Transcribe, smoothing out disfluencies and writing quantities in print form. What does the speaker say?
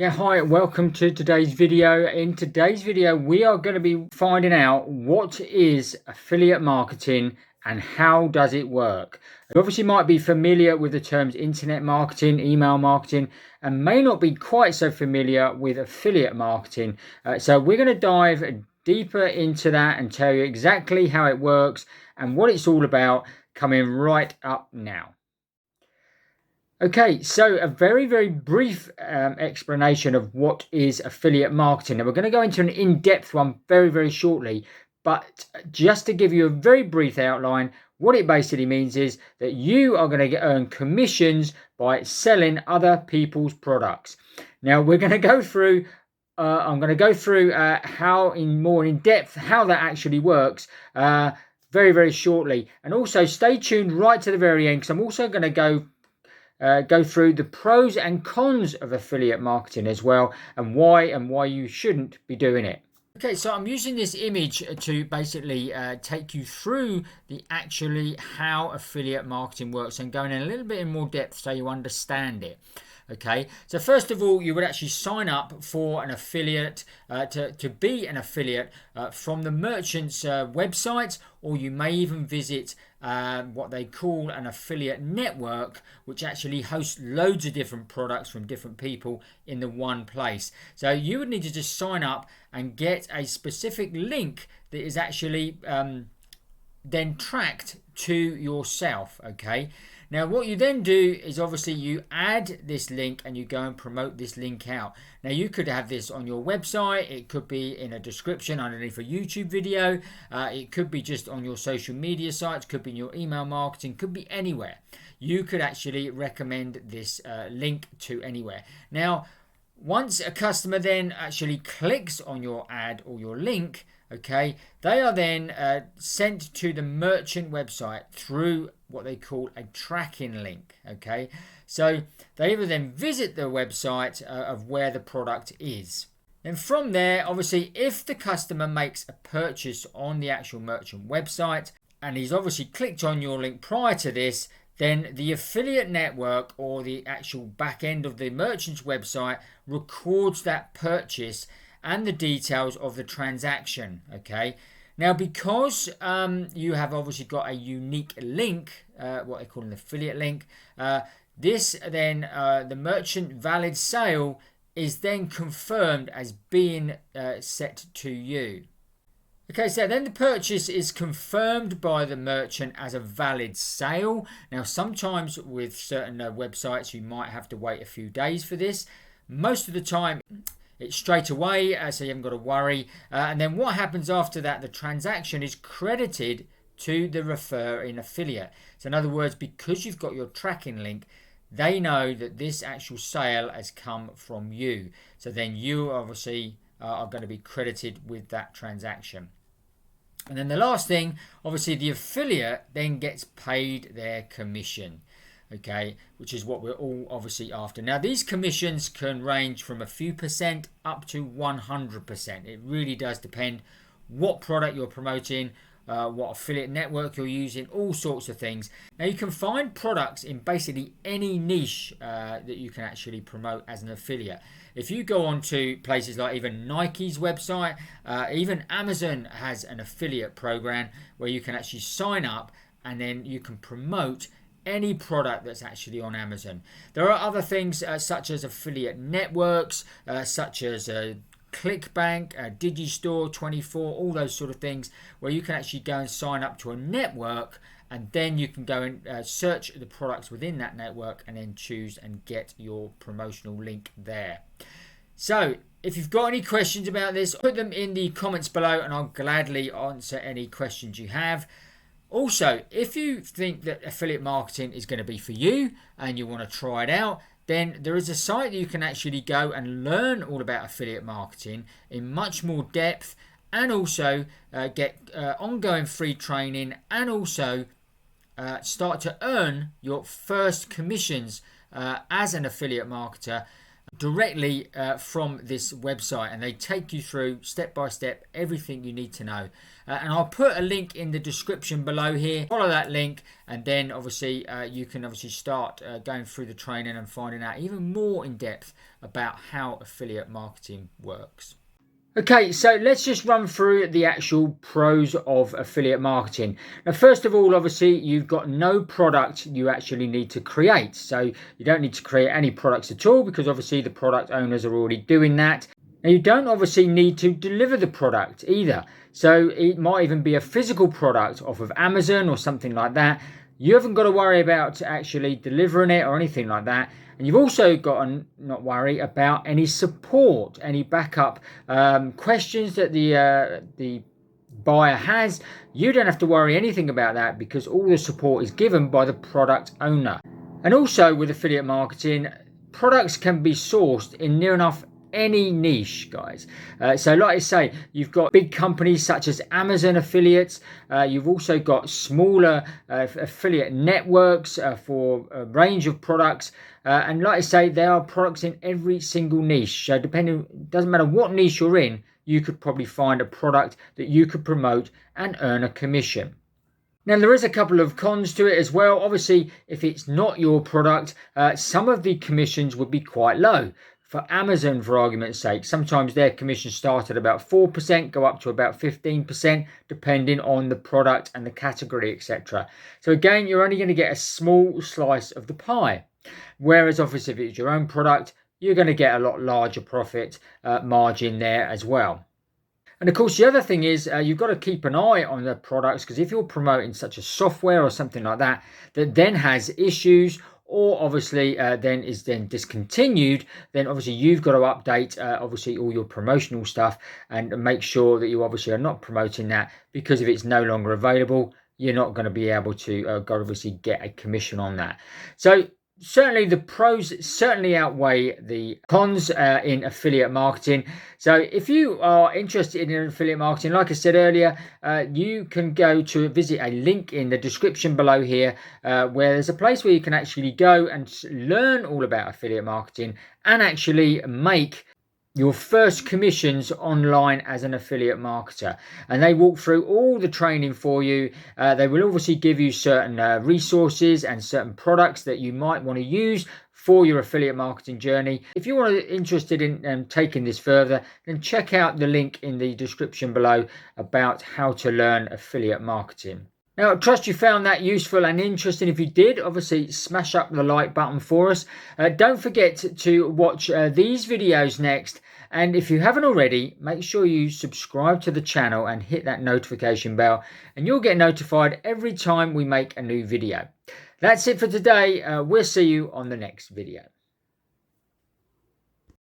Yeah, hi, welcome to today's video. In today's video, we are going to be finding out what is affiliate marketing and how does it work. You obviously might be familiar with the terms internet marketing, email marketing, and may not be quite so familiar with affiliate marketing. So we're going to dive deeper into that and tell you exactly how it works and what it's all about coming right up now. Okay, so a very brief explanation of what is affiliate marketing. Now, we're going to go into an in-depth one very shortly, but just to give you a very brief outline, what it basically means is that you are going to earn commissions by selling other people's products. Now, we're going to go through. I'm going to go through how more in depth how that actually works. Very shortly, and also stay tuned right to the very end because I'm also going to go through the pros and cons of affiliate marketing as well, and why you shouldn't be doing it. Okay, so I'm using this image to basically take you through the actually how affiliate marketing works and going in a little bit in more depth so you understand it. Okay, so first of all, you would actually sign up for an affiliate to be an affiliate from the merchant's website, or you may even visit what they call an affiliate network, which actually hosts loads of different products from different people in the one place. So you would need to just sign up and get a specific link that is actually then tracked to yourself. Okay, now what you then do is obviously you add this link and you go and promote this link out. Now you could have this on your website, it could be in a description underneath a YouTube video, it could be just on your social media sites, could be in your email marketing, could be anywhere. You could actually recommend this link to anywhere. Now once a customer then actually clicks on your ad or your link, okay, they are then sent to the merchant website through what they call a tracking link. Okay, so they will then visit the website of where the product is. And from there, obviously, if the customer makes a purchase on the actual merchant website and he's obviously clicked on your link prior to this, then the affiliate network or the actual back end of the merchant's website records that purchase and the details of the transaction. Okay, now because you have obviously got a unique link, what they call an affiliate link, this then the merchant valid sale is then confirmed as being set to you. Okay, so then the purchase is confirmed by the merchant as a valid sale. Now, sometimes with certain websites, you might have to wait a few days for this. Most of the time, it's straight away, so you haven't got to worry. And then what happens after that? The transaction is credited to the referring affiliate. So in other words, because you've got your tracking link, they know that this actual sale has come from you. So then you obviously are going to be credited with that transaction. And then the last thing, obviously the affiliate then gets paid their commission, okay, which is what we're all obviously after. Now these commissions can range from a few percent up to 100%. It really does depend what product you're promoting, what affiliate network you're using, all sorts of things. Now you can find products in basically any niche that you can actually promote as an affiliate. If you go on to places like even Nike's website, even Amazon has an affiliate program where you can actually sign up and then you can promote any product that's actually on Amazon. There are other things such as affiliate networks, such as ClickBank, Digistore 24, all those sort of things where you can actually go and sign up to a network and then you can go and search the products within that network and then choose and get your promotional link there. So if you've got any questions about this, put them in the comments below and I'll gladly answer any questions you have. Also, if you think that affiliate marketing is going to be for you and you want to try it out, then there is a site that you can actually go and learn all about affiliate marketing in much more depth and also get ongoing free training and also start to earn your first commissions as an affiliate marketer directly from this website, and they take you through step by step everything you need to know. And I'll put a link in the description below here. Follow that link, and then obviously you can obviously start going through the training and finding out even more in depth about how affiliate marketing works. Okay, so let's just run through the actual pros of affiliate marketing. Now, first of all, obviously, you've got no product you actually need to create. So you don't need to create any products at all, because obviously the product owners are already doing that. And you don't obviously need to deliver the product either. So it might even be a physical product off of Amazon or something like that. You haven't got to worry about actually delivering it or anything like that. And you've also got to not worry about any support, any backup questions that the buyer has. You don't have to worry anything about that, because all the support is given by the product owner. And also with affiliate marketing, products can be sourced in near enough any niche, guys. So like I say, you've got big companies such as Amazon affiliates. You've also got smaller affiliate networks for a range of products. And like I say, there are products in every single niche. So doesn't matter what niche you're in, you could probably find a product that you could promote and earn a commission. Now, there is a couple of cons to it as well. Obviously, if it's not your product, some of the commissions would be quite low. For Amazon, for argument's sake, sometimes their commissions start at about 4%, go up to about 15%, depending on the product and the category, etc. So again, you're only going to get a small slice of the pie. Whereas obviously if it's your own product, you're going to get a lot larger profit margin there as well. And of course, the other thing is you've got to keep an eye on the products, because if you're promoting such a software or something like that, that then has issues, or obviously then is discontinued, then obviously you've got to update obviously all your promotional stuff and make sure that you obviously are not promoting that, because if it's no longer available, you're not going to be able to obviously get a commission on that. So certainly the pros certainly outweigh the cons in affiliate marketing. So if you are interested in affiliate marketing, like I said earlier, you can go to visit a link in the description below here, where there's a place where you can actually go and learn all about affiliate marketing and actually make your first commissions online as an affiliate marketer. And they walk through all the training for you. They will obviously give you certain resources and certain products that you might want to use for your affiliate marketing journey. If you're interested in taking this further, then check out the link in the description below about how to learn affiliate marketing. Now, I trust you found that useful and interesting. If you did, obviously smash up the like button for us. Don't forget to watch these videos next. And if you haven't already, make sure you subscribe to the channel and hit that notification bell, and you'll get notified every time we make a new video. That's it for today. We'll see you on the next video.